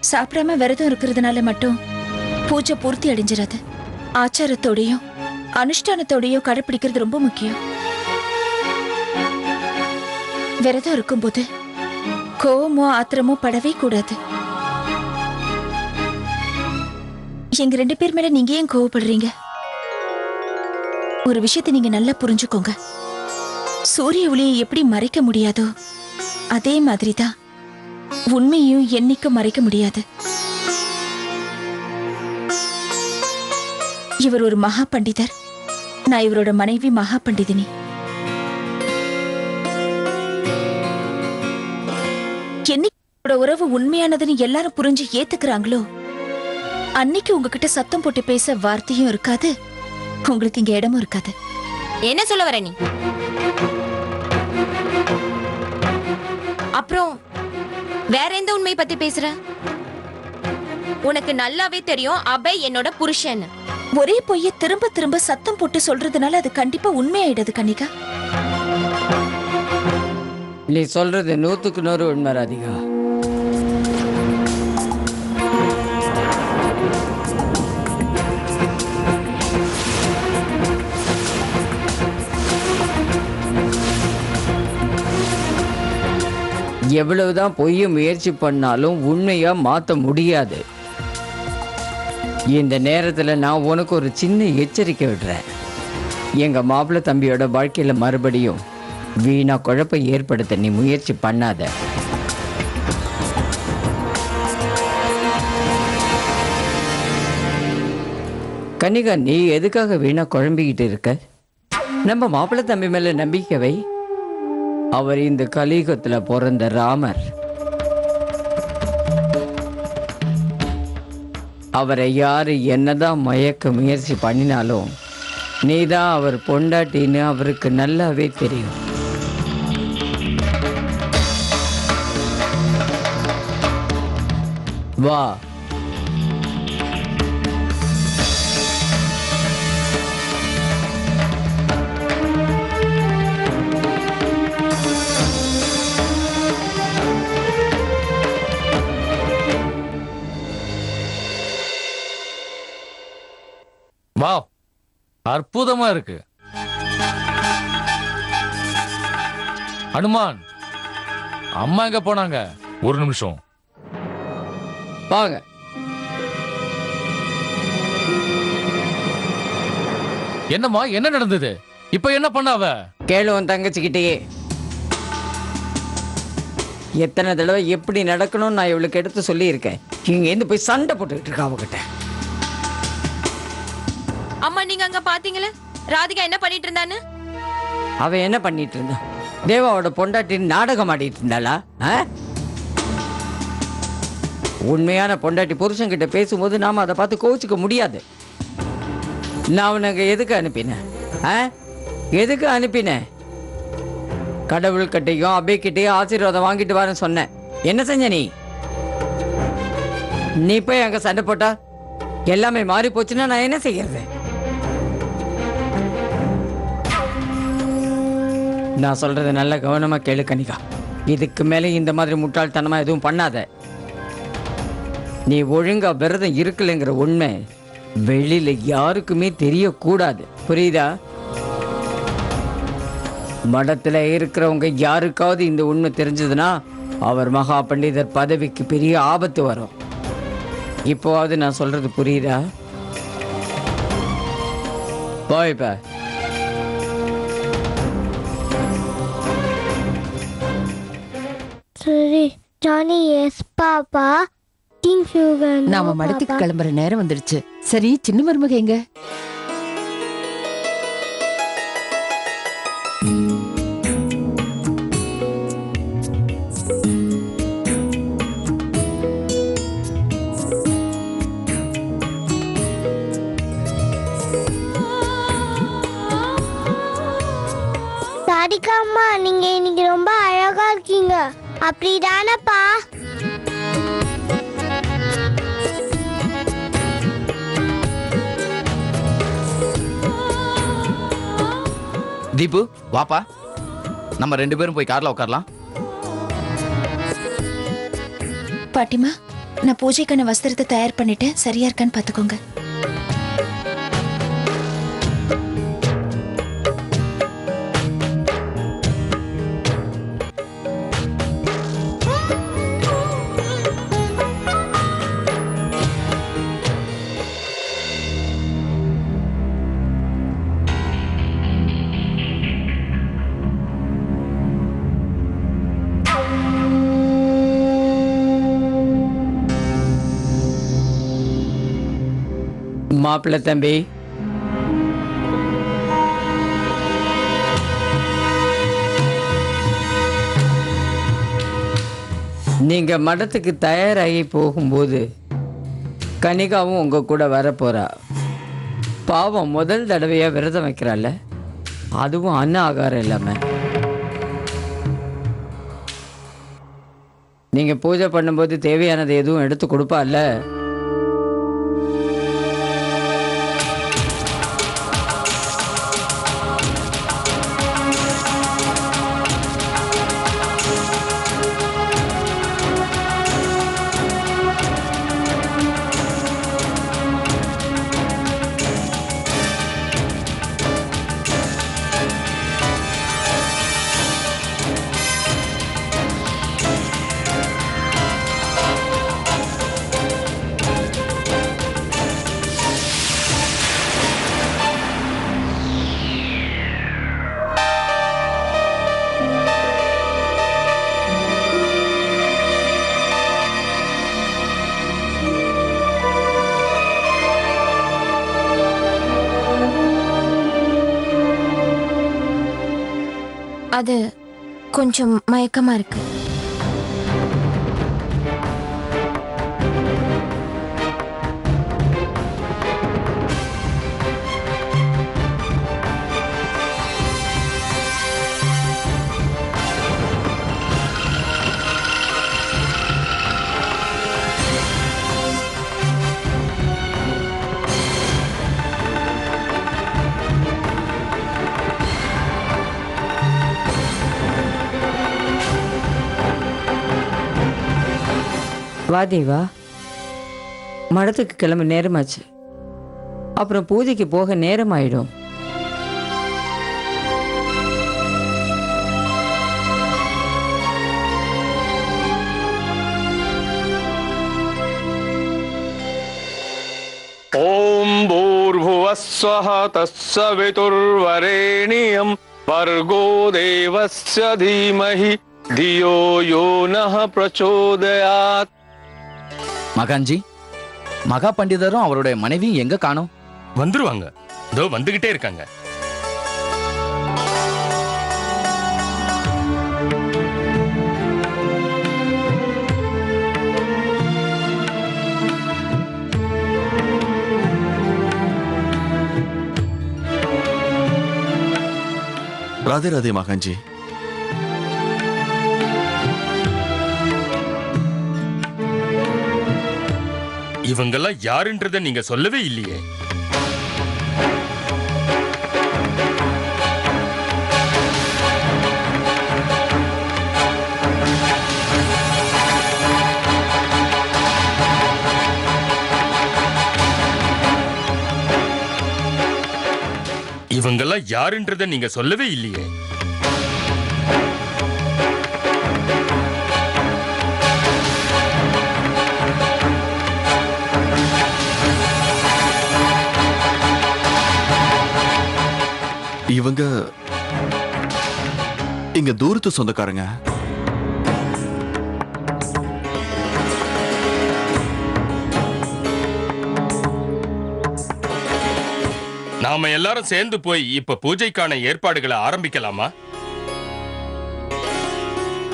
சாப்பிடாம விரதம் இருக்கிறதுனால மட்டும் பூஜை பூர்த்தி அடைஞ்சிடாது. ஆச்சாரத்தோடையும் அனுஷ்டானத்தோடையும் கடைப்பிடிக்கிறது ரொம்ப முக்கியம். விரதம் இருக்கும்போது கோவமோ ஆத்திரமோ படவே கூடாது. எங்க 2 பேர் மேல நீங்க ஏன் கோவப்படுறீங்க? ஒரு விஷயத்தை நீங்க நல்லா புரிஞ்சுக்கோங்க. சூரிய ஒளியை எப்படி மறைக்க முடியாதோ அதே மாதிரிதான் உண்மையும் என்னைக்கும் மறைக்க முடியாது. இவர் ஒரு மகா பண்டிதர், நான் இவரோட மனைவி மகா பண்டிதினி. என்னைக்கு உறவு உண்மையானதுன்னு எல்லாரும் புரிஞ்சு ஏத்துக்கிறாங்களோ அன்னைக்கு உங்ககிட்ட சத்தம் போட்டு பேச வார்த்தையும் இருக்காது, உங்களுக்கு இங்க இடமும் இருக்காது. என்ன சொல்ல வர நீ? அப்புறம் வேற எந்த உண்மை பத்தி பேசுற? உனக்கு நல்லாவே தெரியும் அபய் என்னோட புருஷன். ஒரே பொய்ய திரும்ப திரும்ப சத்தம் போட்டு சொல்றதுனால அது கண்டிப்பா உண்மையாயிடுது கன்னிகா. நீ சொல்றது 100க்கு 100 உண்மை ராதிகா. எவ்வளவுதான் பொய்ய முயற்சி பண்ணாலும் உண்மையா மாற்ற முடியாது. இந்த நேரத்தில் நான் உனக்கு ஒரு சின்ன எச்சரிக்கை விடுறேன். எங்க மாப்பிள்ளை தம்பியோட வாழ்க்கையில மறுபடியும் வீணா குழப்பை ஏற்படுத்த நீ முயற்சி பண்ணாத. கன்னிகா, நீ எதுக்காக வீணா குழம்பிக்கிட்டு இருக்க? நம்ம மாப்பிள்ளை தம்பி மேல நம்பிக்கை வை. அவர் இந்த கலியுகத்துல பிறந்த ராமர். அவரை யாரு என்னதான் மயக்க முயற்சி பண்ணினாலும் நீதான் அவர் பொண்டாட்டின்னு அவருக்கு நல்லாவே தெரியும். வா. வாவ், அற்புதமா இருக்கு. அனுமான், அம்மா எங்க போனாங்க? ஒரு நிமிஷம் வாங்க. என்னம்மா, என்ன நடந்தது? இப்ப என்ன பண்ணாவ? கேளு உன் தங்கச்சிக்கிட்டே. எத்தனை தடவை எப்படி நடக்கணும்னு நான் இவளுக்கு எடுத்து சொல்லியிருக்கேன். இங்கேருந்து போய் சண்டை போட்டுக்கிட்டு இருக்கா அவகிட்ட. அம்மா, நீங்க அங்க பாத்தீங்களே ராதிகா என்ன பண்ணிட்டு இருந்தான்னு? அவ என்ன பண்ணிட்டு இருந்தா? தேவாவோட பொண்டாட்டி நாடகம் ஆடிட்டு இருந்தாளா? உண்மையான பொண்டாட்டி புருஷன்கிட்ட பேசும்போது நாம அதை பார்த்து கோவிச்சுக்க முடியாது. நான் உனக்கு எதுக்கு அனுப்பினேன்? எதுக்கு அனுப்பினேன்? கடவுள் கிட்டையும் அபைக்கிட்டையும் ஆசீர்வாதம் வாங்கிட்டு வரேன்னு சொன்னேன். என்ன செஞ்ச நீ? நீ போய் அங்க சண்டை போட்டா எல்லாமே மாறி போச்சுன்னா நான் என்ன செய்யறது? நான் சொல்றதை நல்ல கவனமா கேளு கனிகா. இதுக்கு மேலே இந்த மாதிரி முட்டாள்தனமா எதுவும் பண்ணாத. நீ ஒழுங்கா விரதம் இருக்கலைங்கிற உண்மை வெளியில யாருக்குமே தெரியக்கூடாது, புரியுதா? மடத்துல இருக்கிறவங்க யாருக்காவது இந்த உண்மை தெரிஞ்சதுன்னா அவர் மகா பண்டிதர் பதவிக்கு பெரிய ஆபத்து வரும். இப்போவாவது நான் சொல்றது புரியுதா? போய்ப்ப. சரி ஜானி. Yes papa. நாம மடத்துக்கு கிளம்புற நேரம் வந்துடுச்சு. சரி, சின்ன மருமக எங்க? ராதிகா அம்மா, நீங்க இன்னைக்கு ரொம்ப அழகா இருக்கீங்க. அப்படிதானப்பா? தீபு, வாப்பா, நம்ம 2 பேரும் போய் கார்ல உட்காரலாம். பாட்டிமா, நான் பூஜைக்கான வஸ்திரத்தை தயார் பண்ணிட்டேன், சரியா இருக்கான்னு பாத்துக்கோங்க. மாப்பிள்ளை தம்பி, நீங்க மடத்துக்கு தயாராகி போகும்போது கனிகாவும் உங்க கூட வரப்போறா. பாவம், முதல் தடவையா விரதம் வைக்கிறாள், அதுவும் அன்ன ஆகாரம் இல்லாம. நீங்க பூஜை பண்ணும்போது தேவையானது எதுவும் எடுத்து கொடுப்பால. அது கொஞ்சம் மயக்கமா இருக்கு. வா தேவா, மடத்துக்கு கிளம்ப நேரமாச்சு, அப்புறம் பூஜைக்கு போக நேரம் ஆயிடும். ஓம் பூர்புவஸ்வஹ தஸ்ஸவிதுர்வரேணியம் வர்கோ தேவஸ்ய தீமஹி தியோ யோ நஹ பிரச்சோதயாத். மகான்ஜி, மகா பண்டிதரும் அவருடைய மனைவியும் எங்க காணோம்? வந்துருவாங்க, இதோ வந்துகிட்டே இருக்காங்க. ராதே ராதே மகான்ஜி. இவங்கெல்லாம் யாருன்றத நீங்க சொல்லவே இல்லையே. இவங்கெல்லாம் யாருன்றத நீங்க சொல்லவே இல்லையே. இவங்க இங்க தூரத்து சொந்தக்காரங்க. நாம எல்லாரும் சேர்ந்து போய் இப்ப பூஜைக்கான ஏற்பாடுகளை ஆரம்பிக்கலாமா?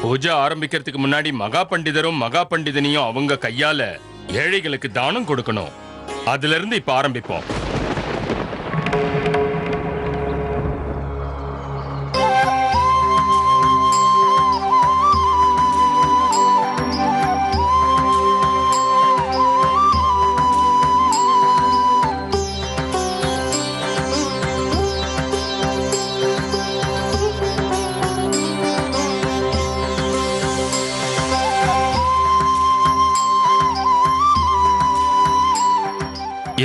பூஜை ஆரம்பிக்கிறதுக்கு முன்னாடி மகா பண்டிதரும் மகா பண்டிதனையும் அவங்க கையால ஏழைகளுக்கு தானம் கொடுக்கணும். அதுல இருந்து இப்ப ஆரம்பிப்போம்.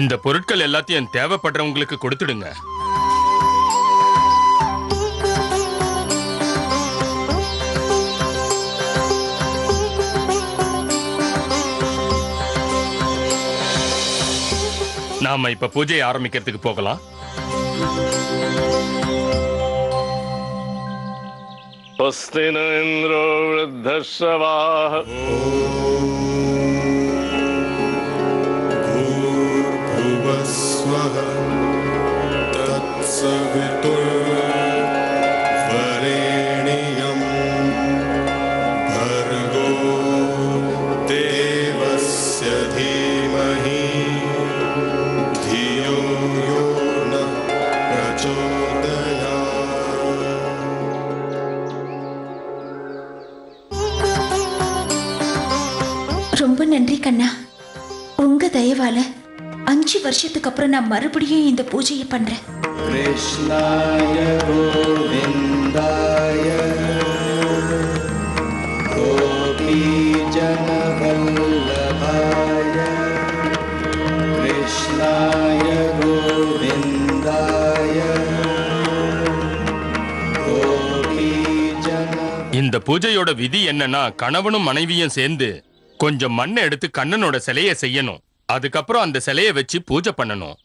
இந்த பொருட்கள் எல்லாத்தையும் தேவைப்படுறவங்களுக்கு கொடுத்துடுங்க. நாம இப்ப பூஜையை ஆரம்பிக்கிறதுக்கு போகலாம். स्वस्ति न इन्द्रो वृद्धश्रवाः भूर्भुवस्वः तत्सवितुर्वरेण्यं भर्गो देवस्य धीमहि धियो यो नः प्रचोदयात्. ரொம்ப நன்றி கண்ணா. உங்க தயவால 5 வருஷத்துக்கு அப்புறம் நான் மறுபடியும் இந்த பூஜையை பண்றேன். कृष्णाय गोविन्दाय गोपीजनवल्लभाय कृष्णाय गोविन्दाय गोपीजन. இந்த பூஜையோட விதி என்னன்னா, கணவனும் மனைவியும் சேர்ந்து கொஞ்சம் மண்ணை எடுத்து கண்ணனோட சிலையை செய்யணும். அதுக்கப்புறம் அந்த சிலையை வச்சு பூஜை பண்ணணும்.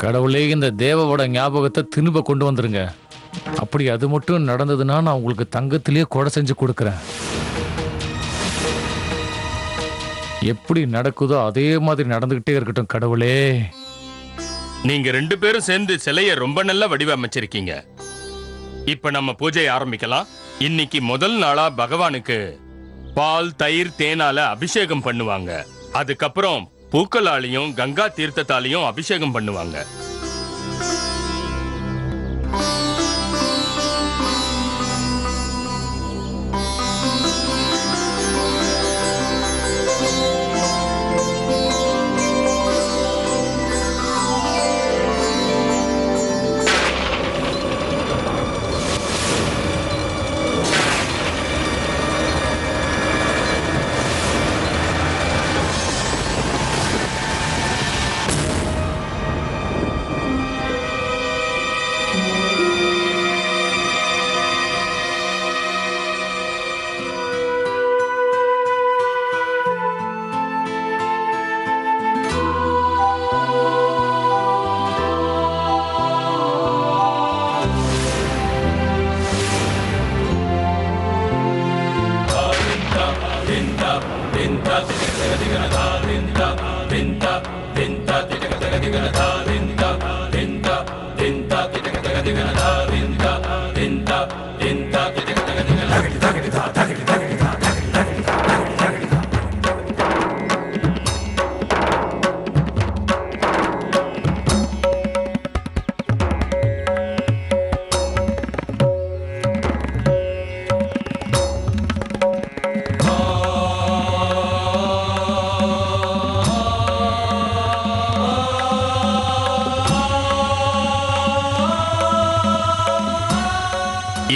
கடவுளே, இந்த தேவோட ஞாபகத்தை திரும்ப கொண்டு வந்துருங்க. அப்படி அது மட்டும் நடந்ததுன்னா நான் உங்களுக்கு தங்கத்திலேயே கொடை செஞ்சு கொடுக்குறேன். எப்படி நடக்குதோ அதே மாதிரி நடந்துகிட்டே இருக்கட்டும் கடவுளே. நீங்க 2 பேரும் சேர்ந்து சிலைய ரொம்ப நல்லா வடிவமைச்சிருக்கீங்க. இப்ப நம்ம பூஜையை ஆரம்பிக்கலாம். இன்னைக்கு முதல் நாளா பகவானுக்கு பால், தயிர், தேனால அபிஷேகம் பண்ணுவாங்க. அதுக்கப்புறம் பூக்களாலையும் கங்கா தீர்த்தத்தாலையும் அபிஷேகம் பண்ணுவாங்க.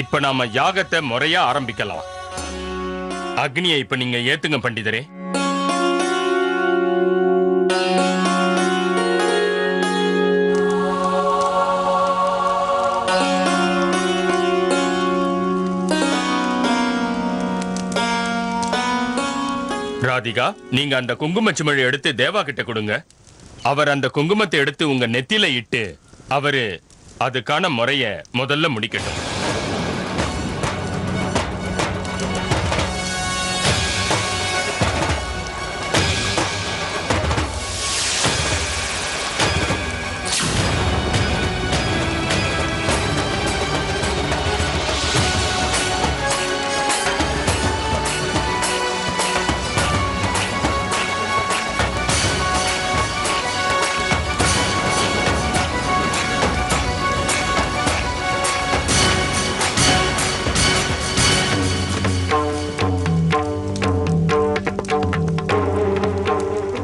இப்ப நாம யாகத்தை முறையா ஆரம்பிக்கலாம். அக்னியை இப்ப நீங்க ஏத்துங்க பண்டிதரே. ராதிகா, நீங்க அந்த குங்கும சிமிழை எடுத்து தேவா கிட்ட கொடுங்க. அவர் அந்த குங்குமத்தை எடுத்து உங்க நெத்தியில இட்டு அவரு அதுக்கான முறைய முதல்ல முடிக்கட்டும்.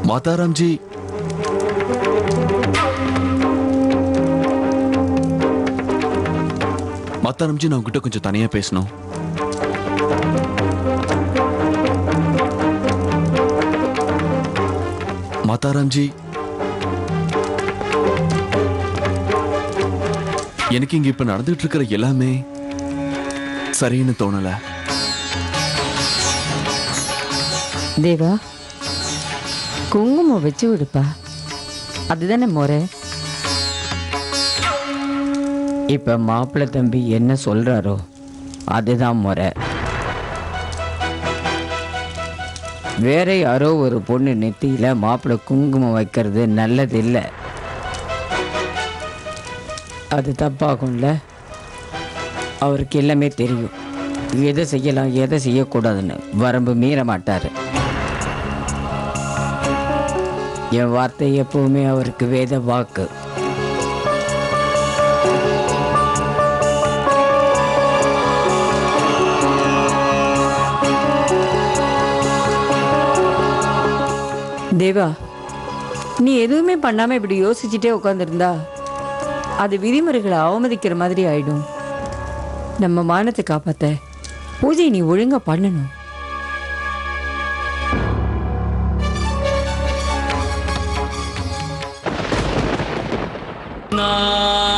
माताराम जी, மாத்தாராம் ஜி, நான் உங்ககிட்ட கொஞ்சம் தனியா பேசணும். மாத்தாராம் ஜி, எனக்கு இங்க இப்ப நடந்துட்டு இருக்கிற எல்லாமே சரின்னு தோணல. தேவா, குங்குமம் வச்சு விடுப்பா, அதுதானே முறை. இப்ப மாப்பிள்ளை தம்பி என்ன சொல்றாரோ அதுதான் முறை. வேற யாரோ ஒரு பொண்ணு நெத்தியில மாப்பிள்ளை குங்குமம் வைக்கிறது நல்லது இல்லை. அது தப்பாகும்ல. அவருக்கு எல்லாமே தெரியும், எதை செய்யலாம் எதை செய்யக்கூடாதுன்னு. வரம்பு மீற மாட்டாரு. என் வார்த்தை எப்பவுமே அவருக்கு வேத வாக்கு. தேவா, நீ எதுவுமே பண்ணாம இப்படி யோசிச்சுட்டே உட்காந்துருந்தா அது விதிமுறைகளை அவமதிக்கிற மாதிரி ஆயிடும். நம்ம மானத்தை காப்பாத்த பூஜை நீ ஒழுங்கா பண்ணணும். நான்